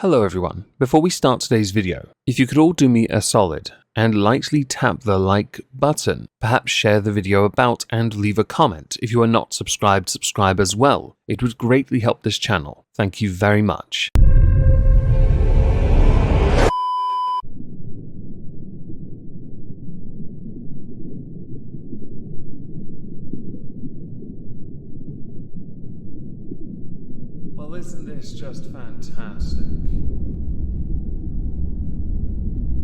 Hello everyone. Before we start today's video, if you could all do me a solid and lightly tap the like button, perhaps share the video about and leave a comment. If you are not subscribed, subscribe as well. It would greatly help this channel. Thank you very much. Well, isn't this just fantastic?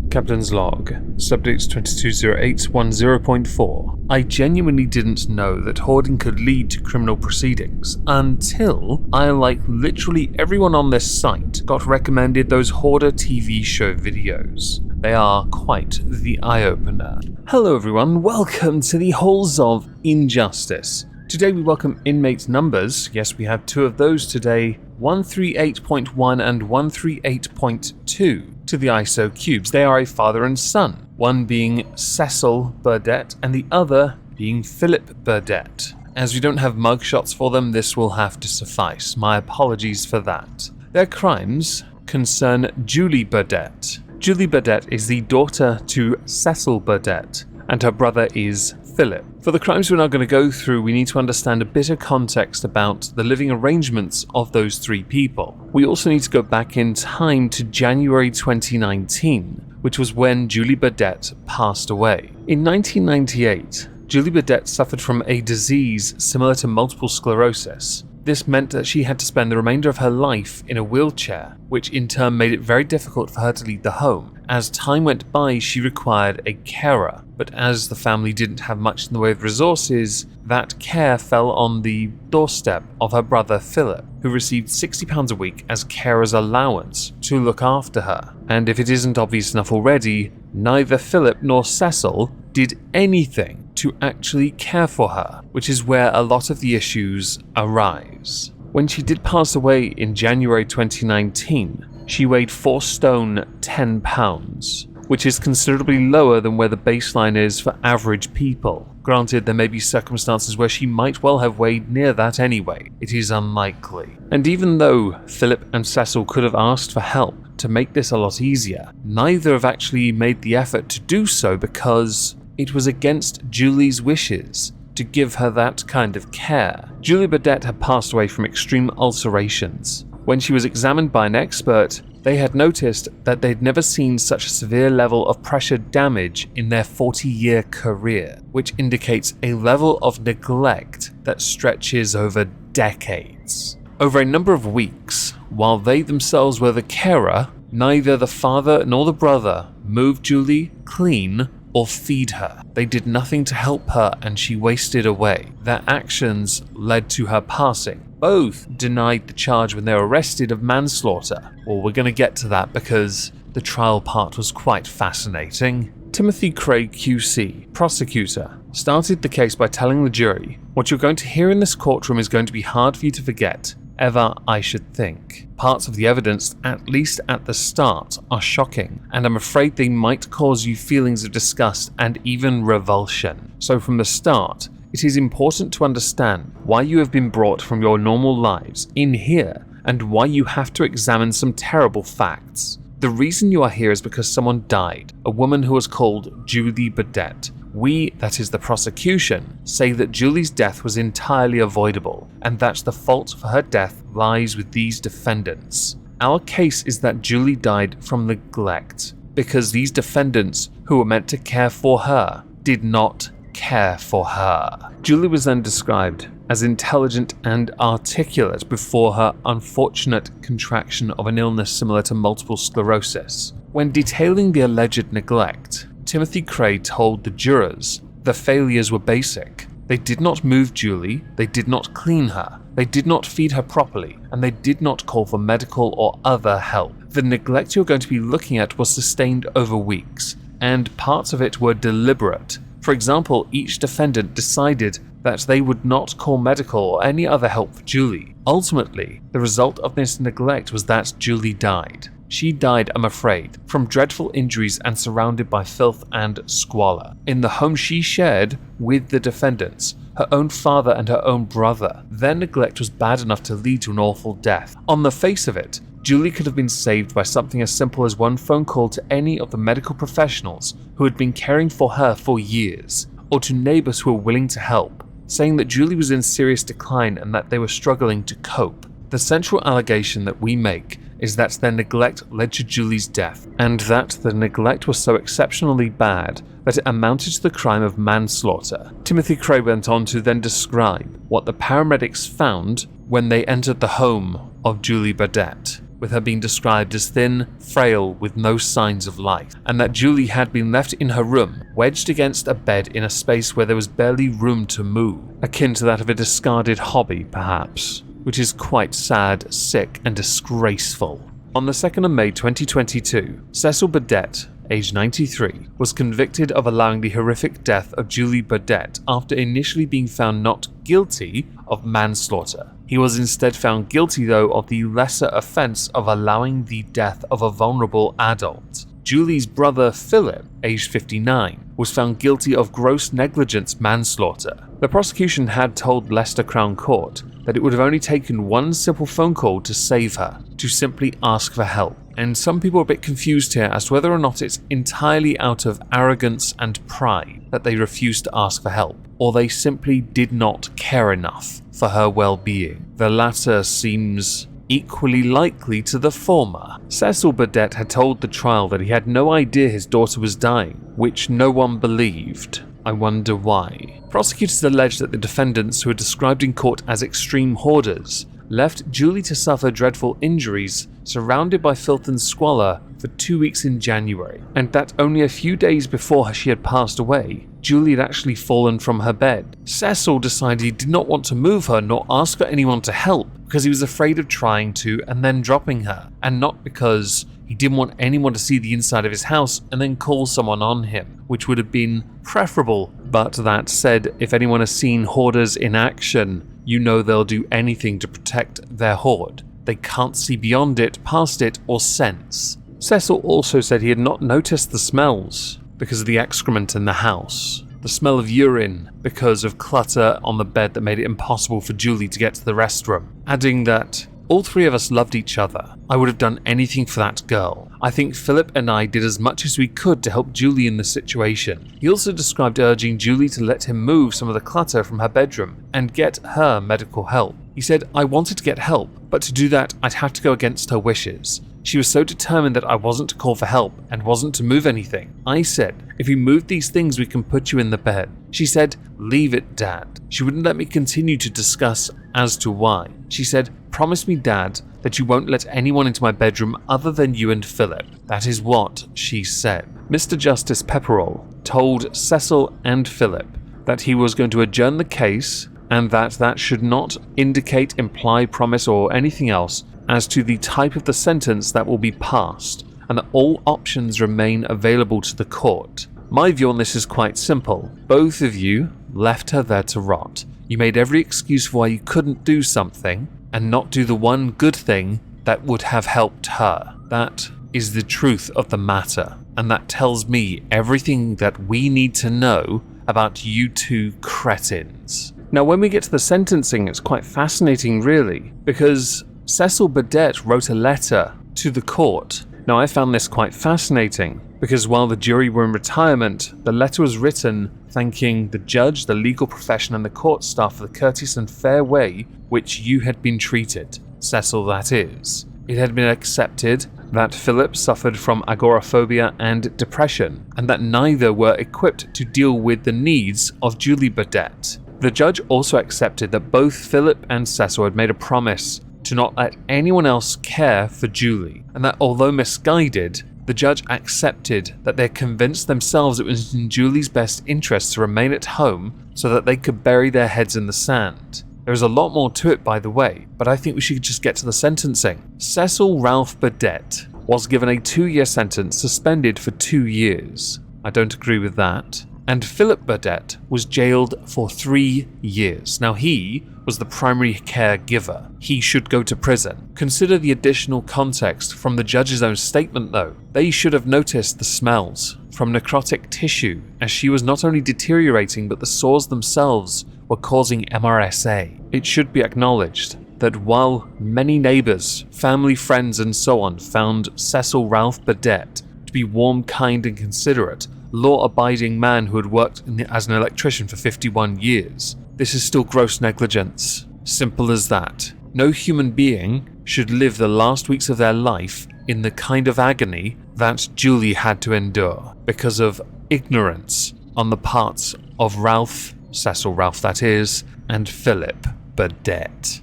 Captain's log, subject 220810.4. I genuinely didn't know that hoarding could lead to criminal proceedings until I, like literally everyone on this site, got recommended those hoarder TV show videos. They are quite the eye-opener. Hello everyone, welcome to the Halls of Injustice. Today we welcome inmate numbers, yes we have two of those today, 138.1 and 138.2 to the ISO cubes. They are a father and son, one being Cecil Burdett and the other being Philip Burdett. As we don't have mugshots for them, this will have to suffice. My apologies for that. Their crimes concern Julie Burdett. Julie Burdett is the daughter to Cecil Burdett, and her brother is Philip. For the crimes we're now going to go through, we need to understand a bit of context about the living arrangements of those three people. We also need to go back in time to January 2019, which was when Julie Burdett passed away. In 1998, Julie Burdett suffered from a disease similar to multiple sclerosis. This meant that she had to spend the remainder of her life in a wheelchair, which in turn made it very difficult for her to leave the home. As time went by, she required a carer, but as the family didn't have much in the way of resources, that care fell on the doorstep of her brother Philip, who received £60 a week as carer's allowance to look after her. And if it isn't obvious enough already, neither Philip nor Cecil did anything to actually care for her, which is where a lot of the issues arise. When she did pass away in January 2019, she weighed 4 stone 10 pounds, which is considerably lower than where the baseline is for average people. Granted, there may be circumstances where she might well have weighed near that anyway. It is unlikely. And even though Philip and Cecil could have asked for help to make this a lot easier, neither have actually made the effort to do so because it was against Julie's wishes to give her that kind of care. Julie Burdett had passed away from extreme ulcerations. When she was examined by an expert, they had noticed that they'd never seen such a severe level of pressure damage in their 40-year career, which indicates a level of neglect that stretches over decades. Over a number of weeks, while they themselves were the carer, neither the father nor the brother moved Julie, clean, or feed her. They did nothing to help her and she wasted away. Their actions led to her passing. Both denied the charge when they were arrested of manslaughter. Well, we're going to get to that because the trial part was quite fascinating. Timothy Craig QC, prosecutor, started the case by telling the jury, "What you're going to hear in this courtroom is going to be hard for you to forget. Ever, I should think. Parts of the evidence, at least at the start, are shocking, and I'm afraid they might cause you feelings of disgust and even revulsion. So from the start, it is important to understand why you have been brought from your normal lives in here, and why you have to examine some terrible facts. The reason you are here is because someone died, a woman who was called Julie Burdett. We, that is the prosecution, say that Julie's death was entirely avoidable, and that the fault for her death lies with these defendants. Our case is that Julie died from neglect, because these defendants, who were meant to care for her, did not care for her." Julie was then described as intelligent and articulate before her unfortunate contraction of an illness similar to multiple sclerosis. When detailing the alleged neglect, Timothy Craig told the jurors the failures were basic. They did not move Julie, they did not clean her, they did not feed her properly, and they did not call for medical or other help. The neglect you're going to be looking at was sustained over weeks, and parts of it were deliberate. For example, each defendant decided that they would not call medical or any other help for Julie. Ultimately, the result of this neglect was that Julie died. She died, I'm afraid, from dreadful injuries and surrounded by filth and squalor. In the home she shared with the defendants, her own father and her own brother, their neglect was bad enough to lead to an awful death. On the face of it, Julie could have been saved by something as simple as one phone call to any of the medical professionals who had been caring for her for years, or to neighbors who were willing to help, saying that Julie was in serious decline and that they were struggling to cope. The central allegation that we make is that their neglect led to Julie's death, and that the neglect was so exceptionally bad that it amounted to the crime of manslaughter. Timothy Cray went on to then describe what the paramedics found when they entered the home of Julie Burdette, with her being described as thin, frail, with no signs of life, and that Julie had been left in her room, wedged against a bed in a space where there was barely room to move, akin to that of a discarded hobby, perhaps, which is quite sad, sick, and disgraceful. On the 2nd of May 2022, Cecil Burdett, aged 93, was convicted of allowing the horrific death of Julie Burdette after initially being found not guilty of manslaughter. He was instead found guilty, though, of the lesser offense of allowing the death of a vulnerable adult. Julie's brother Philip, aged 59, was found guilty of gross negligence manslaughter. The prosecution had told Leicester Crown Court that it would have only taken one simple phone call to save her, to simply ask for help. And some people are a bit confused here as to whether or not it's entirely out of arrogance and pride that they refused to ask for help, or they simply did not care enough for her well-being. The latter seems equally likely to the former. Cecil Burdett had told the trial that he had no idea his daughter was dying, which no one believed. I wonder why. Prosecutors alleged that the defendants, who were described in court as extreme hoarders, left Julie to suffer dreadful injuries, surrounded by filth and squalor, for 2 weeks in January, and that only a few days before she had passed away, Julie had actually fallen from her bed. Cecil decided he did not want to move her nor ask for anyone to help, because he was afraid of trying to and then dropping her, and not because he didn't want anyone to see the inside of his house and then call someone on him, which would have been preferable. But that said, if anyone has seen hoarders in action, you know they'll do anything to protect their hoard. They can't see beyond it, past it, or sense. Cecil also said he had not noticed the smells because of the excrement in the house. The smell of urine because of clutter on the bed that made it impossible for Julie to get to the restroom, adding that all three of us loved each other. I would have done anything for that girl. I think Philip and I did as much as we could to help Julie in this situation. He also described urging Julie to let him move some of the clutter from her bedroom and get her medical help. He said, I wanted to get help, but to do that, I'd have to go against her wishes. She was so determined that I wasn't to call for help and wasn't to move anything. I said, if you move these things, we can put you in the bed. She said, leave it, Dad. She wouldn't let me continue to discuss as to why. She said, promise me, Dad, that you won't let anyone into my bedroom other than you and Philip. That is what she said. Mr. Justice Pepperell told Cecil and Philip that he was going to adjourn the case and that should not indicate, imply, promise, or anything else as to the type of the sentence that will be passed, and that all options remain available to the court. My view on this is quite simple. Both of you left her there to rot. You made every excuse for why you couldn't do something, and not do the one good thing that would have helped her. That is the truth of the matter, and that tells me everything that we need to know about you two cretins. Now, when we get to the sentencing, it's quite fascinating, really, because Cecil Burdett wrote a letter to the court. Now, I found this quite fascinating, because while the jury were in retirement, the letter was written thanking the judge, the legal profession, and the court staff for the courteous and fair way which you had been treated. Cecil, that is. It had been accepted that Philip suffered from agoraphobia and depression, and that neither were equipped to deal with the needs of Julie Burdette. The judge also accepted that both Philip and Cecil had made a promise to not let anyone else care for Julie, and that although misguided, the judge accepted that they had convinced themselves it was in Julie's best interest to remain at home so that they could bury their heads in the sand. There is a lot more to it, by the way, but I think we should just get to the sentencing. Cecil Ralph Burdett was given a 2-year sentence, suspended for 2 years. I don't agree with that. And Philip Burdett was jailed for 3 years. Now, he was the primary caregiver. He should go to prison. Consider the additional context from the judge's own statement, though. They should have noticed the smells from necrotic tissue, as she was not only deteriorating, but the sores themselves were causing MRSA. It should be acknowledged that while many neighbours, family, friends and so on found Cecil Ralph Burdett to be warm, kind and considerate, law-abiding man who had worked as an electrician for 51 years, this is still gross negligence. Simple as that. No human being should live the last weeks of their life in the kind of agony that Julie had to endure because of ignorance on the parts of Ralph, Cecil Ralph that is, and Philip Burdett.